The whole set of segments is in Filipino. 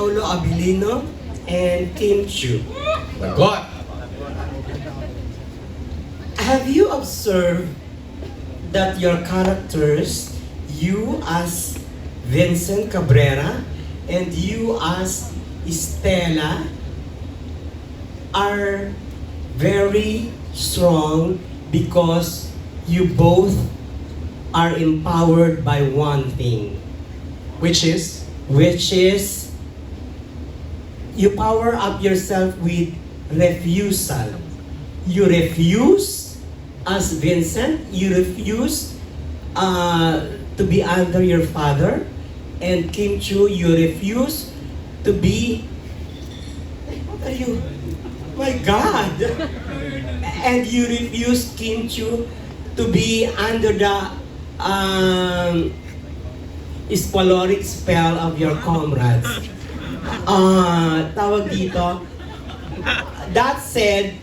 Paolo Abilino and Kim Chiu. Lagot! Have you observed that your characters, you as Vincent Cabrera and you as Estela, are very strong because you both are empowered by one thing, Which is? you power up yourself with refusal. You refuse as Vincent, you refuse to be under your father, and Kim Chiu, you refuse to be, what are you? My God! And you refuse Kim Chiu to be under the spaloric spell of your comrades. Tawag dito. That said,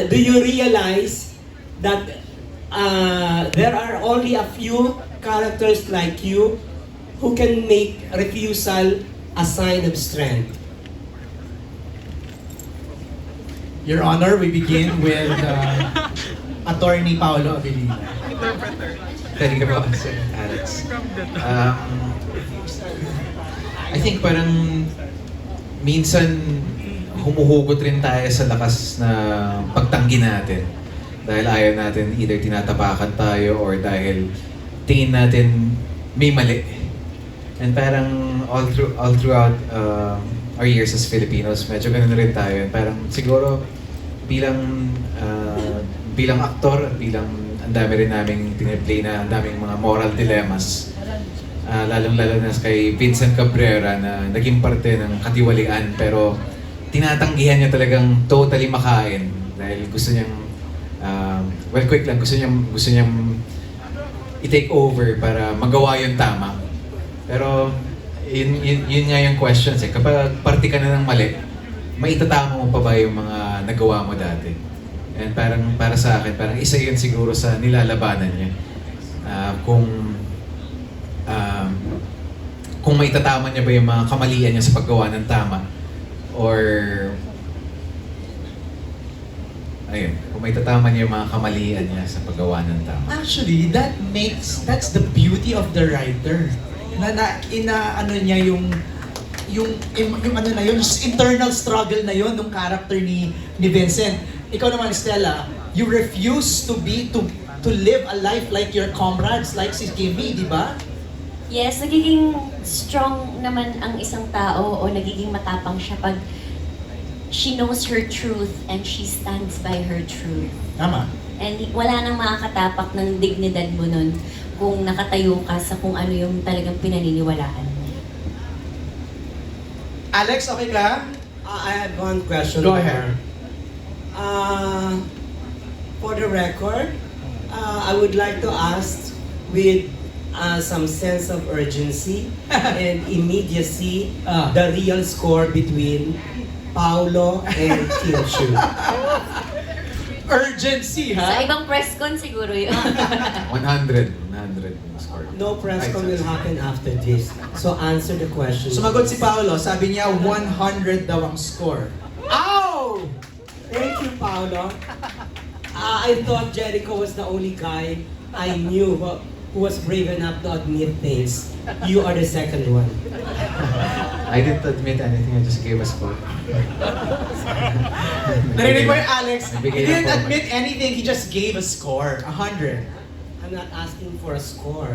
do you realize that there are only a few characters like you who can make refusal a sign of strength? Your Honor, we begin with Attorney Paolo Abilino. Pwede ka ba, Sir Alex? I think parang minsan humuhugot rin tayo sa lakas na pagtanggi natin. Dahil ayaw natin, either tinatapakan tayo or dahil tingin natin may mali. And parang all throughout our years as Filipinos, medyo ganun rin tayo. Parang siguro bilang aktor, bilang ang dami rin naming tiniplay na ang daming mga moral dilemmas. Lalong-lalo na kay Vincent Cabrera na naging parte ng katiwalian pero tinatanggihan niya talagang totally makain dahil gusto niyang quick lang, gusto niyang i-take over para magawa yung tama. Pero yun nga yung questions eh. Kapag parte ka na ng mali, maitatama mo pa ba yung mga nagawa mo dati? And parang para sa akin, parang isa yun siguro sa nilalabanan niya. Kung maitatama niya ba yung mga kamalian niya sa paggawa ng tama or ayun, kung maitatama niya yung mga kamalian niya sa paggawa ng tama. Actually, that's the beauty of the writer. Ano niya yung ano na yun, internal struggle na yun ng character ni Vincent. Ikaw naman, Stella, you refuse to live a life like your comrades, like si Kimmy, di ba? Yes, nagiging strong naman ang isang tao o nagiging matapang siya pag she knows her truth and she stands by her truth. Tama. And wala nang makakatapak ng dignidad mo nun kung nakatayo ka sa kung ano yung talagang pinaniniwalaan mo. Alex, okay ka? I have one question. Go ahead. For the record, I would like to ask with some sense of urgency and immediacy the real score between Paolo and Kim Chiu. Urgency, Sa ha? ibang press con siguro yun. 100 yung score. No press con will happen after this. So answer the question. Sumagot si Paolo, sabi niya 100 daw ang score. Ow! Thank you, Paolo. I thought Jericho was the only guy I knew who was brave enough to admit things. You are the second one. I didn't admit anything, I just gave a score. Narinig mo yung Alex? He Nabigay didn't lang po. admit anything, he just gave a score. 100. I'm not asking for a score.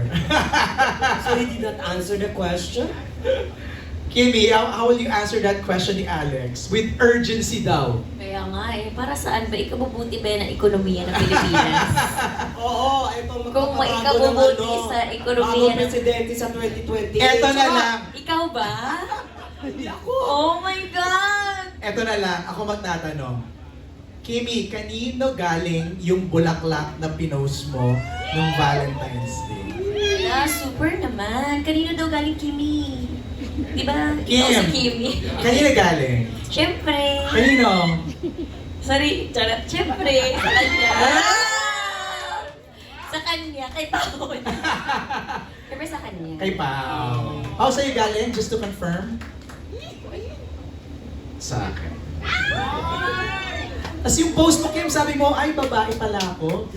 So he did not answer the question? Kimmy, how will you answer that question ni Alex? With urgency daw. Kaya nga eh, para saan ba ikabubuti ba ng ekonomiya ng Pilipinas? Oo, ito Kung may magpapabago ikabubuti ng sa ekonomiya bagong ng... presidente sa 2028. Eto na Tsaka, lang. Ikaw ba? Hindi ako. Oh my God! Eto na lang, ako magtatanong. Kimmy, kanino galing yung bulaklak na pinost mo nung Valentine's Day? Super naman. Kanino daw galing Kimi? Di ba? Ikaw Kim. si Kimi. Kanino galing? Siyempre. Kanino? Sorry, charot. Siyempre, sa kanya. Sa kanya, kay Pao. Siyempre sa kanya. Kay Pao. Pao, sa'yo galing? Just to confirm? Sa akin. Tapos yung post mo, Kim, sabi mo, ay, babae pala ako.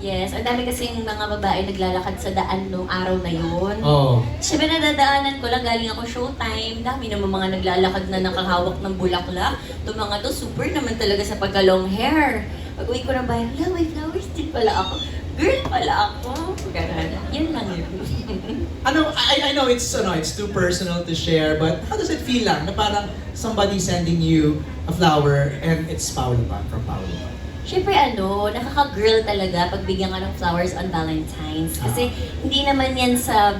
Yes, ang dami kasing mga babae naglalakad sa daan nung araw na yun. Oo. Siyempre nadadaanan ko lang, galing ako showtime. Dami naman mga naglalakad na nakahawak ng bulaklak. Itong mga to, super naman talaga sa pagka-long hair. Pag uwi ko ng bahay, wala, may flowers din pala ako. Girl pala ako. Ganun. Yun lang yun. I know it's too personal to share, but how does it feel lang na parang somebody sending you a flower and it's Paolo pa, from Paolo pa? Siyempre nakaka-girl talaga pag bigyan ka ng flowers on Valentine's. Kasi hindi naman yan sa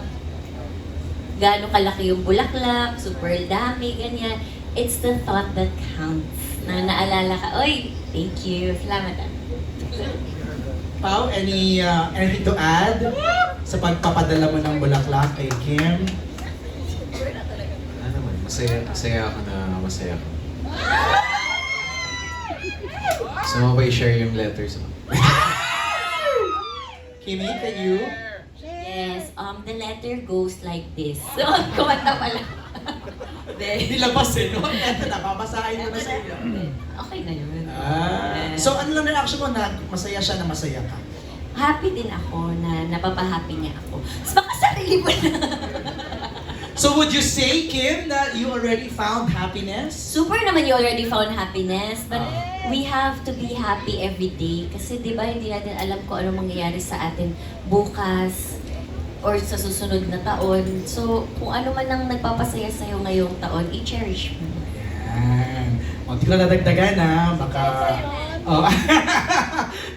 gaano kalaki yung bulaklak, super dami, ganyan. It's the thought that counts. Na naalala ka, oy, thank you, salamat ah. Pao, anything to add sa pagpapadala mo ng bulaklak kay Kim? Ano naman, masaya ako na masaya ako. Gusto mo ba i-share yung letters mo? Kimi, can you? Yes, the letter goes like this. So, kumanta pala. Nilabas no? Napapasahin mo na sa iyo. Okay na yun. So ano lang reaction mo na masaya siya na masaya ka? Happy din ako na napapahappy niya ako. Mas baka sarili mo na. So would you say, Kim, that you already found happiness? Super naman you already found happiness, but we have to be happy every day. Kasi di ba hindi natin alam kung ano mangyayari sa atin bukas or sa susunod na taon. So kung ano man ang nagpapasaya sa'yo ngayong taon, i-cherish mo. Yan. O, di ko na nadagdagan baka... Oh.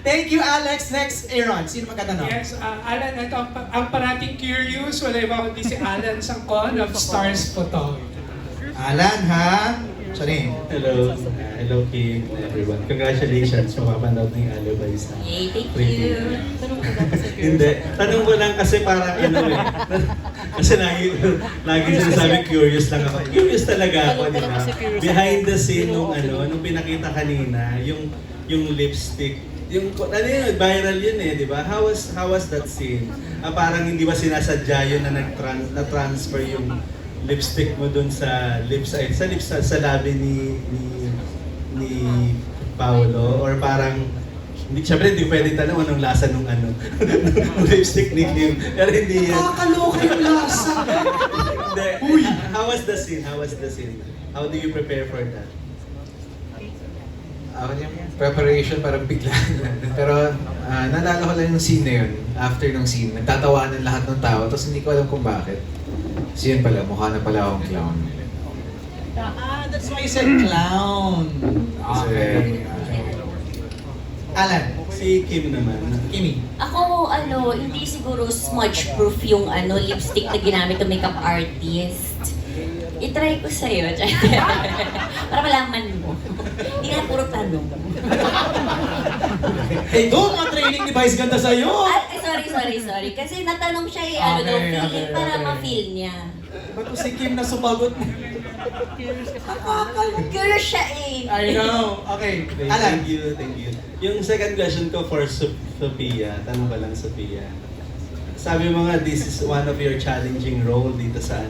Thank you, Alex. Next, Aaron. Sino magtatanong? Yes, Alan, ito ang parating curious, wala iba kundi si Alan Sangkon of Stars Photography. Alan, ha? Sorry. Hello. Hello, Kim, everyone. Congratulations. Mapapanood ng Alibay sa Yay, thank preview. you. Hindi. Tanong ko lang kasi parang ano eh. Kasi lagi sinasabi curious lang ako. Curious talaga ako, di ba? Behind the scene nung pinakita kanina, yung lipstick. Yung ano yun, viral yun eh, di ba? How was that scene? Parang hindi ba sinasadya yun na na-transfer yung lipstick mo dun sa sa labi ni Paolo, or parang syempre hindi pwede tanong anong lasa nung nung lipstick ni Kim, pero hindi yan. Nakakaloka yung lasa. Hindi. How was the scene? How do you prepare for that? Ako yung preparation parang bigla pero naalala ko lang yung scene na yun. After nung scene, nagtatawanan lahat ng tao, tapos hindi ko alam kung bakit. So yun pala, mukha na pala akong clown. That's why you said clown. Okay. Alan, Si Kim naman. Kimi. Ako, hindi siguro smudge-proof yung lipstick na ginamit ng makeup artist. I-try ko sa'yo, para malaman mo. Hindi na puro tanong. Hey, go! Mga training ni Vice ganda sa'yo! Ay, sorry. Kasi natanong siya feeling para ma-feel niya. Ba't ko si Kim na sumagot? Girl siya eh. I know. Okay. Alan. Thank you. Yung second question ko for Sophia, tanong ko lang Sophia. Sabi mo nga, this is one of your challenging role dito sa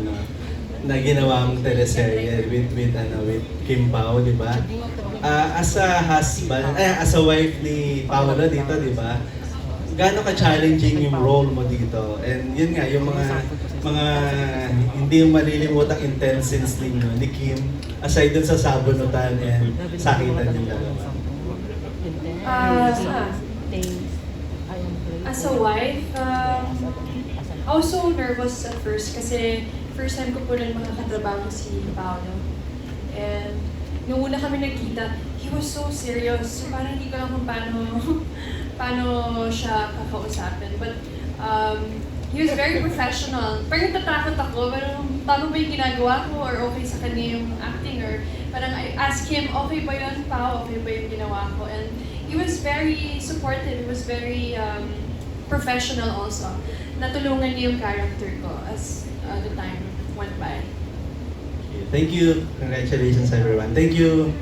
na ginawa mong teleserye with Kim Pao, di ba? As a husband, as a wife ni Paolo dito, di ba? Gaano ka-challenging yung role mo dito? And yun nga, yung mga hindi malilimutang intense scenes ninyo ni Kim, aside dun sa sabunutan and sakitan yung dalawa. As a wife, I was so nervous at first kasi first time ko po rin makakatrabaho si Paolo. And nung una kami nagkita, he was so serious. So parang hindi ko alam kung paano siya kakausapin. But he was very professional. Parang natatakot ako, parang tama ba yung ginagawa ko or okay sa kanya yung acting, or parang I asked him, okay ba yun, Pao? Okay ba yung ginawa ko? And he was very supportive. He was very professional also. Natulungan niya yung character ko as the time went by. Thank you. Congratulations everyone. Thank you.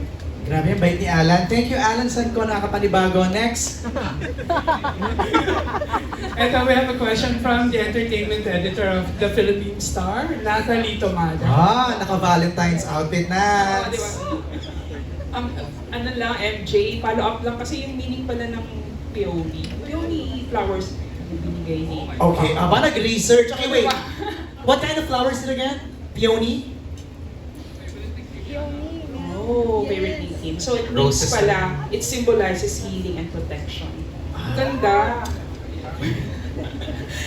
Grabe, ang bait ni Alan. Thank you, Alan. Saan ko nakakapanibago? Next. And we have a question from the entertainment editor of the Philippine Star, Natalie Tomada. Naka-Valentine's outfit na. Di ba? Ano lang, MJ, follow up lang kasi yung meaning pala ng peony. Peony flowers yung binigay ni Okay, nag-research. Okay, wait. What kind of flowers is it again? Peony? Oh, favorite ni Kim. So it means Roses. pala, it symbolizes healing and protection. Ganda.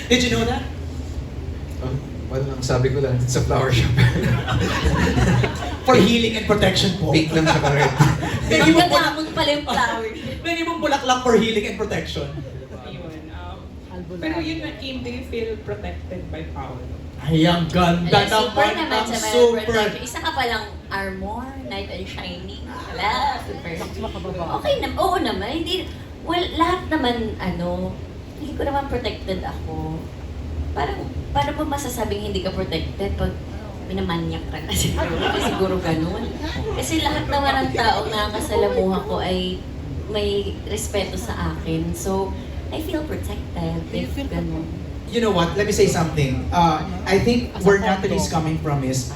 Did you know that? Oh, well, ang sabi ko lang sa flower shop. For healing and protection po. Pink lang siya ka-red. May ibang Magkagamot pala yung flower. May ibang bulaklak for healing and protection. Ayun. Pero yun na, Kim, do you feel protected by Paolo? Ay, ang ganda Super naman. naman Ang sa mga super. protection. Isa ka palang armor, knight and shining. Wala, super. Okay naman, oo naman. Hindi, well, lahat naman, hindi ko naman protected ako. Parang, paano mo masasabing hindi ka protected pag minamanyak ka na siguro? Siguro ganun. Kasi lahat naman ng taong nakakasalamuha ko ay may respeto sa akin. So, I feel protected if ganun. You know what? Let me say something. I think where Natalie's coming from is,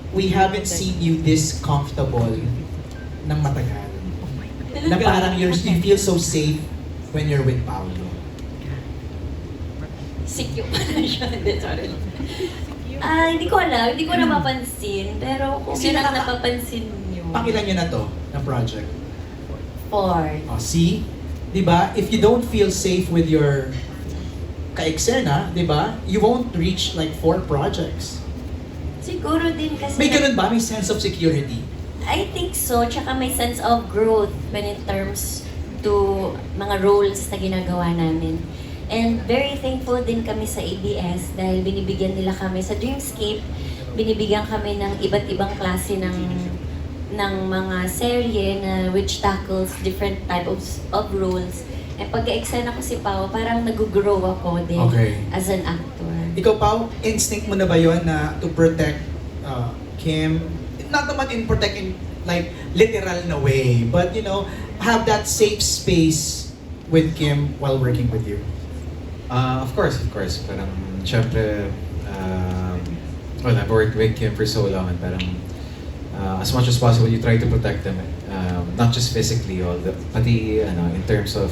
we haven't seen you this comfortable ng matagal. Na parang you feel so safe when you're with Paolo. Sikyo pa na siya. Hindi, sorry. Hindi ko alam. Hindi ko napapansin. Pero kung Kasi yun ang napapansin niyo. Pakilan nyo na to, na project. 4. See? Diba? If you don't feel safe with your ka-eksena, diba? You won't reach like 4 projects. Siguro din kasi... May ganun ba? May sense of security? I think so. Tsaka may sense of growth when it terms to mga roles na ginagawa namin. And very thankful din kami sa ABS dahil binibigyan nila kami sa Dreamscape, binibigyan kami ng iba't ibang klase ng mga serye na which tackles different types of roles. And pagka-eksena ko si Pao, parang nag-grow ako din Okay. as an actor. Ikaw, Pao, instinct mo na ba yun na to protect Kim? Not naman protect in like literal na way, but you know, have that safe space with Kim while working with you. Of course. Parang, syempre, well, I've worked with Kim for so long and parang, as much as possible, you try to protect them. Not just physically, pati, in terms of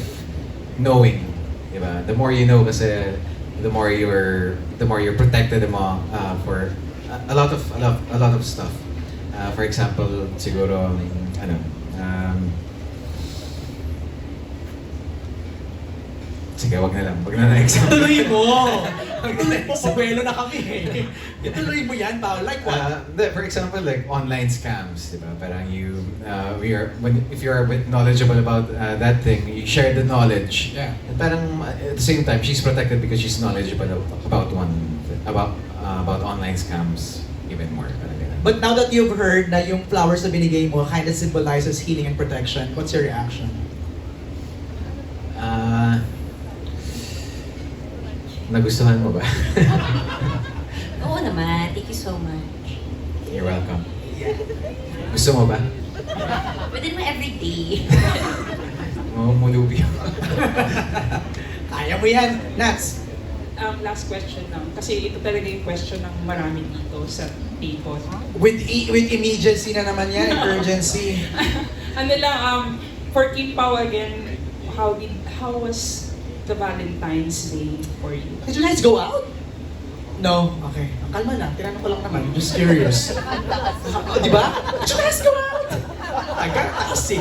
knowing, diba? The more you know kasi, the more you're protected mo for a lot of stuff. For example, siguro, sige, wag na example. Tuloy mo! Tuloy mo, buwelo na kami eh. Ituloy mo yan, Pao. Like what? For example, like online scams, diba? Parang if you're a bit knowledgeable about that thing, you share the knowledge. Yeah. And parang at the same time, she's protected because she's knowledgeable about online scams even more. Parang ganun. But now that you've heard na yung flowers na binigay mo kind of symbolizes healing and protection, what's your reaction? Nagustuhan mo ba? Oo naman. Thank you so much. You're welcome. Gusto mo ba? Pwede naman everyday. Mulubi. Kaya mo yan, Nats. Last question lang. Kasi ito talaga yung question ng marami dito sa table. With immediacy na naman yan, urgency. For Kim Pao again, how was the Valentine's Day for you? Did you guys go out? No? Okay. Kalma lang. Tinanong ko lang naman. Just curious. Di ba? Did you guys go out? Agad kasi.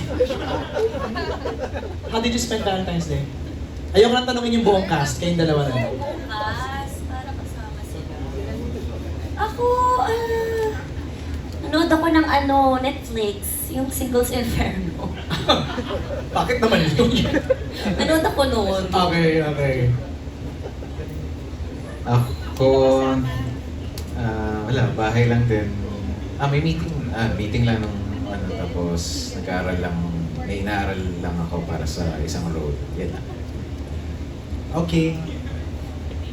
How did you spend Valentine's Day? Ayoko lang tanongin yung buong cast. Kayong dalawa na. Bukas, para kasama sila. Ako, nanood ako ng Netflix, yung Singles Inferno. Bakit naman yun? Nanood ako noon. Okay. Ako, wala, bahay lang din. May meeting lang nung tapos may inaaral lang ako para sa isang role. Yan lang. Okay.